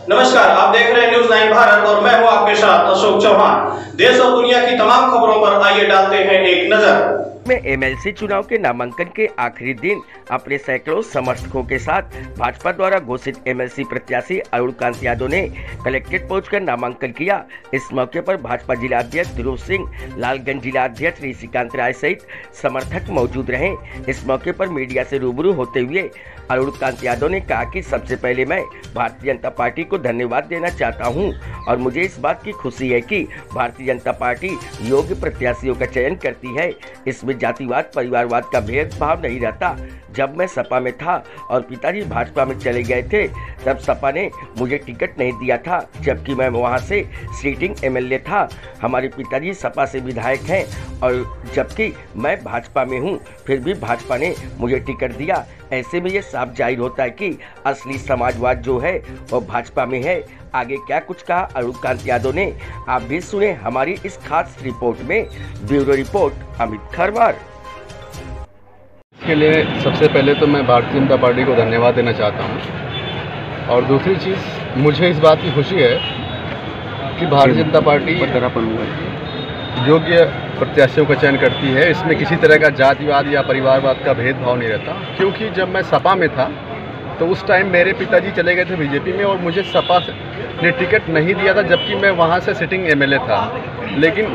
नमस्कार, आप देख रहे हैं न्यूज़ 9 भारत और मैं हूं आपके साथ अशोक चौहान। देश और दुनिया की तमाम खबरों पर आइए डालते हैं एक नजर। में एमएलसी चुनाव के नामांकन के आखिरी दिन अपने सैकड़ों समर्थकों के साथ भाजपा द्वारा घोषित एमएलसी प्रत्याशी अरुण कांत यादव ने कलेक्ट्रेट पहुंचकर नामांकन किया। इस मौके पर भाजपा जिला अध्यक्ष ध्रुव सिंह, लालगंज जिला अध्यक्ष ऋषिकांत राय सहित समर्थक मौजूद रहे। इस मौके पर मीडिया से रूबरू होते हुए अरुण कांत यादव ने कहा कि सबसे पहले मैं भारतीय जनता पार्टी को धन्यवाद देना चाहता हूं और मुझे इस बात की खुशी है कि भारतीय जनता पार्टी योग्य प्रत्याशियों का चयन करती है। इसमें जातिवाद परिवारवाद का भेदभाव नहीं रहता। जब मैं सपा में था और पिताजी भाजपा में चले गए थे तब सपा ने मुझे टिकट नहीं दिया था, जबकि मैं वहां से सीटिंग एमएलए था। हमारे पिताजी सपा से विधायक हैं और जबकि मैं भाजपा में हूं, फिर भी भाजपा ने मुझे टिकट दिया। ऐसे में ये साफ जाहिर होता है कि असली समाजवाद जो है वो भाजपा में है। आगे क्या कुछ कहा अरुण कांत यादव ने, आप भी सुने हमारी इस खास रिपोर्ट में। Bureau report Amit Kharwar. इसके लिए सबसे पहले तो मैं भारतीय जनता पार्टी को धन्यवाद देना चाहता हूं और दूसरी चीज़ मुझे इस बात की खुशी है कि भारतीय जनता पार्टी योग्य प्रत्याशियों का चयन करती है। इसमें किसी तरह का जातिवाद या परिवारवाद का भेदभाव नहीं रहता, क्योंकि जब मैं सपा में था तो उस टाइम मेरे पिताजी चले गए थे बीजेपी में और मुझे सपा ने टिकट नहीं दिया था, जबकि मैं वहां से सिटिंग एमएलए था। लेकिन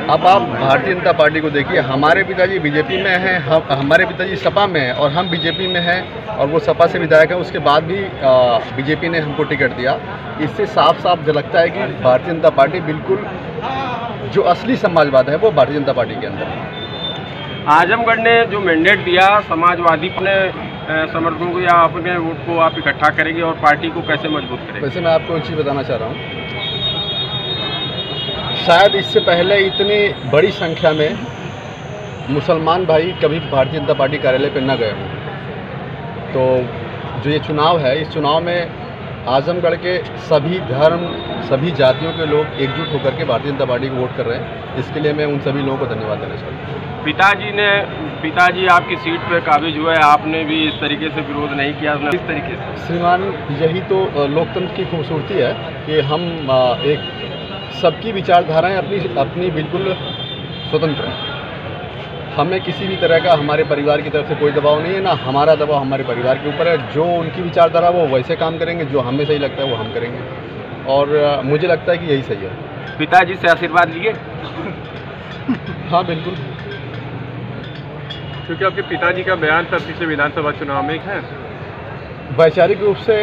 अब आप भारतीय जनता पार्टी को देखिए, हमारे पिताजी बीजेपी में हैं, हमारे पिताजी सपा में हैं और हम बीजेपी में हैं और वो सपा से विधायक हैं। उसके बाद भी बीजेपी ने हमको टिकट दिया। इससे साफ साफ झलकता है कि भारतीय जनता पार्टी बिल्कुल जो असली समाजवाद है वो भारतीय जनता पार्टी के अंदर है। आजमगढ़ ने जो मैंडेट दिया, समाजवादी ने समर्थकों को या अपने वोट को आप इकट्ठा करेंगे और पार्टी को कैसे मजबूत करेंगे? वैसे मैं आपको एक चीज़ बताना चाह रहा हूँ, शायद इससे पहले इतनी बड़ी संख्या में मुसलमान भाई कभी भारतीय जनता पार्टी कार्यालय पर न गए हों। तो जो ये चुनाव है, इस चुनाव में आजमगढ़ के सभी धर्म, सभी जातियों के लोग एकजुट होकर के भारतीय जनता पार्टी को वोट कर रहे हैं। इसके लिए मैं उन सभी लोगों को धन्यवाद देना चाहता हूँ। पिताजी आपकी सीट पे काबिज हुए, आपने भी इस तरीके से विरोध नहीं किया, इस तरीके से? श्रीमान, यही तो लोकतंत्र की खूबसूरती है कि हम एक सबकी विचारधाराएं अपनी बिल्कुल स्वतंत्र हैं। हमें किसी भी तरह का हमारे परिवार की तरफ से कोई दबाव नहीं है, ना हमारा दबाव हमारे परिवार के ऊपर है। जो उनकी विचारधारा वो वैसे काम करेंगे, जो हमें सही लगता है वो हम करेंगे और मुझे लगता है कि यही सही है। पिताजी से आशीर्वाद लिए? हाँ बिल्कुल, क्योंकि आपके पिताजी का बयान था पिछले विधानसभा चुनाव में है। वैचारिक रूप से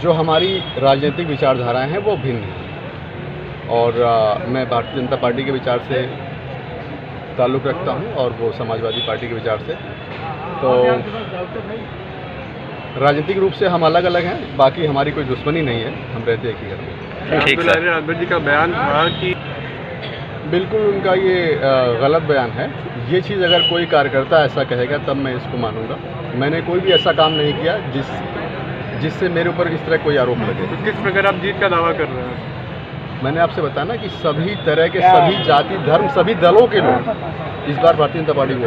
जो हमारी राजनीतिक विचारधाराएं हैं वो भिन्न हैं और मैं भारतीय जनता पार्टी के विचार से ताल्लुक़ रखता हूं और वो समाजवादी पार्टी के विचार से। तो राजनीतिक रूप से हम अलग अलग हैं, बाकी हमारी कोई दुश्मनी नहीं है, हम रहते एक ही घर में। अकबर जी का बयान था कि बिल्कुल उनका ये गलत बयान है। ये चीज़ अगर कोई कार्यकर्ता ऐसा कहेगा तब मैं इसको मानूंगा। मैंने कोई भी ऐसा काम नहीं किया जिससे मेरे ऊपर इस तरह कोई आरोप लगे। तो किस प्रकार आप जीत का दावा कर रहे हैं? मैंने आपसे बताया ना कि सभी तरह के, सभी जाति, धर्म, सभी दलों के लोग इस बार भारतीय जनता पार्टी को